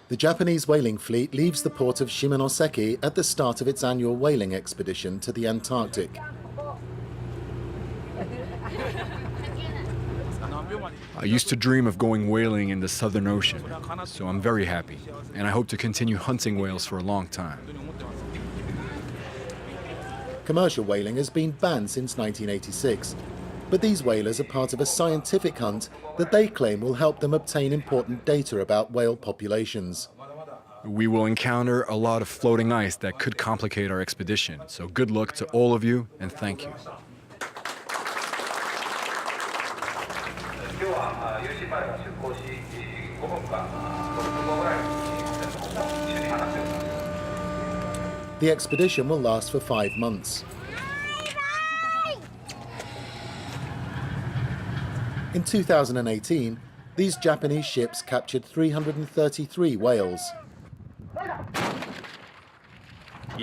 The Japanese whaling fleet leaves the port of Shimonoseki at the start of its annual whaling expedition to the Antarctic. I used to dream of going whaling in the Southern Ocean, so I'm very happy, and I hope to continue hunting whales for a long time. Commercial whaling has been banned since 1986, but these whalers are part of a scientific hunt that they claim will help them obtain important data about whale populations. We will encounter a lot of floating ice that could complicate our expedition, so good luck to all of you, and thank you. The expedition will last for 5 months. In 2018, these Japanese ships captured 333 whales.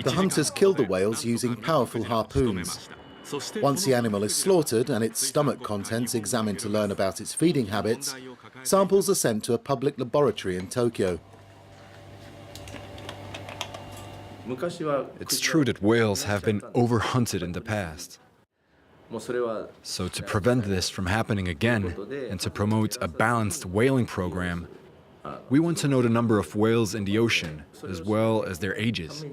The hunters kill the whales using powerful harpoons. Once the animal is slaughtered and its stomach contents examined to learn about its feeding habits, samples are sent to a public laboratory in Tokyo. It's true that whales have been overhunted in the past. So to prevent this from happening again and to promote a balanced whaling program, we want to know the number of whales in the ocean as well as their ages.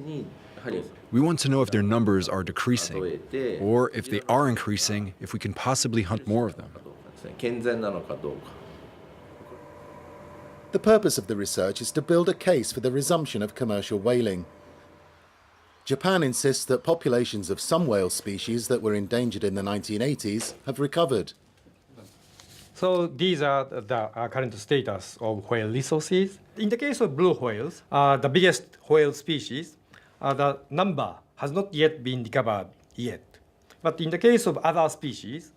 We want to know if their numbers are decreasing, or if they are increasing, if we can possibly hunt more of them. The purpose of the research is to build a case for the resumption of commercial whaling. Japan insists that populations of some whale species that were endangered in the 1980s have recovered. So these are the current status of whale resources. In the case of blue whales, the biggest whale species, the number has not yet been recovered yet. But in the case of other species,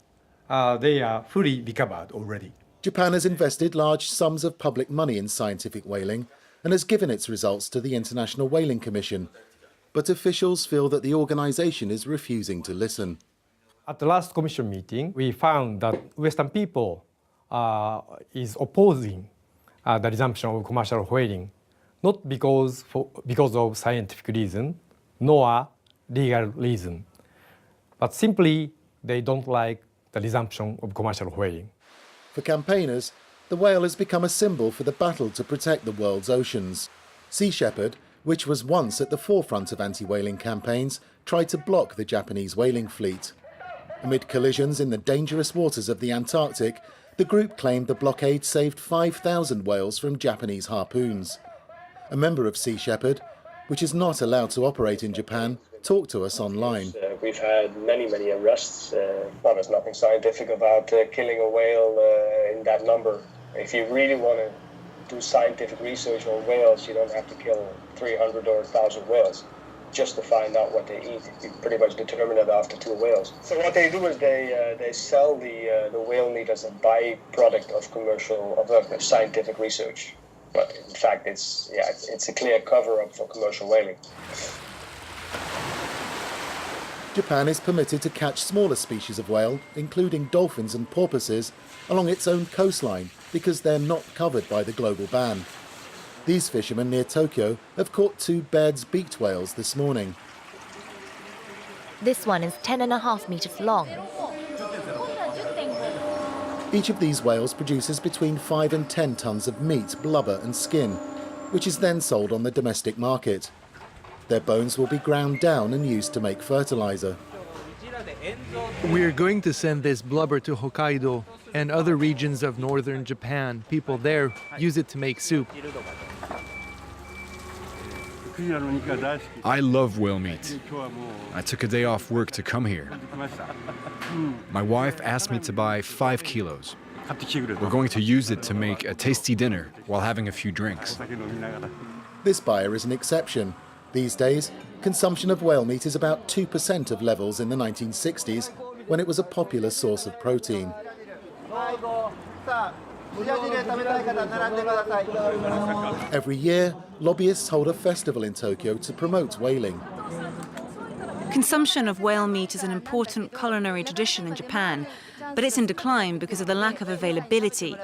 they are fully recovered already. Japan has invested large sums of public money in scientific whaling and has given its results to the International Whaling Commission. But officials feel that the organization is refusing to listen. At the last commission meeting, we found that Western people is opposing the resumption of commercial whaling, not because of scientific reason, nor legal reason, but simply they don't like the resumption of commercial whaling. For campaigners, the whale has become a symbol for the battle to protect the world's oceans. Sea Shepherd, which was once at the forefront of anti-whaling campaigns, tried to block the Japanese whaling fleet. Amid collisions in the dangerous waters of the Antarctic, the group claimed the blockade saved 5,000 whales from Japanese harpoons. A member of Sea Shepherd, which is not allowed to operate in Japan, talked to us online. We've had many arrests. There's nothing scientific about killing a whale in that number. If you really want to do scientific research on whales, you don't have to kill 300 or 1,000 whales just to find out what they eat. You pretty much determine it after 2 whales. So what they do is they sell the whale meat as a byproduct of scientific research. But in fact, it's a clear cover-up for commercial whaling. Japan is permitted to catch smaller species of whale, including dolphins and porpoises, along its own coastline because they're not covered by the global ban. These fishermen near Tokyo have caught 2 Baird's beaked whales this morning. This one is 10.5 meters long. Each of these whales produces between 5 and 10 tons of meat, blubber and skin, which is then sold on the domestic market. Their bones will be ground down and used to make fertilizer. We're going to send this blubber to Hokkaido and other regions of northern Japan. People there use it to make soup. I love whale meat. I took a day off work to come here. My wife asked me to buy 5 kilos. We're going to use it to make a tasty dinner while having a few drinks. This buyer is an exception. These days, consumption of whale meat is about 2% of levels in the 1960s, when it was a popular source of protein. Every year, lobbyists hold a festival in Tokyo to promote whaling. Consumption of whale meat is an important culinary tradition in Japan, but it's in decline because of the lack of availability.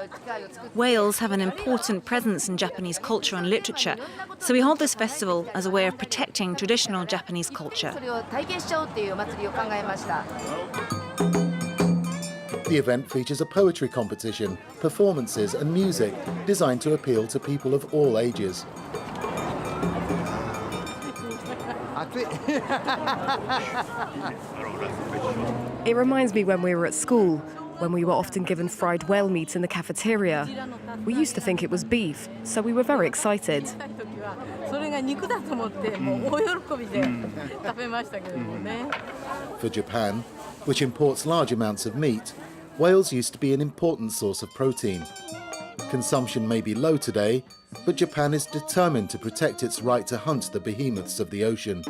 Whales have an important presence in Japanese culture and literature, so we hold this festival as a way of protecting traditional Japanese culture. The event features a poetry competition, performances and music designed to appeal to people of all ages. It reminds me when we were at school, when we were often given fried whale meat in the cafeteria. We used to think it was beef, so we were very excited. For Japan, which imports large amounts of meat, whales used to be an important source of protein. Consumption may be low today, but Japan is determined to protect its right to hunt the behemoths of the ocean.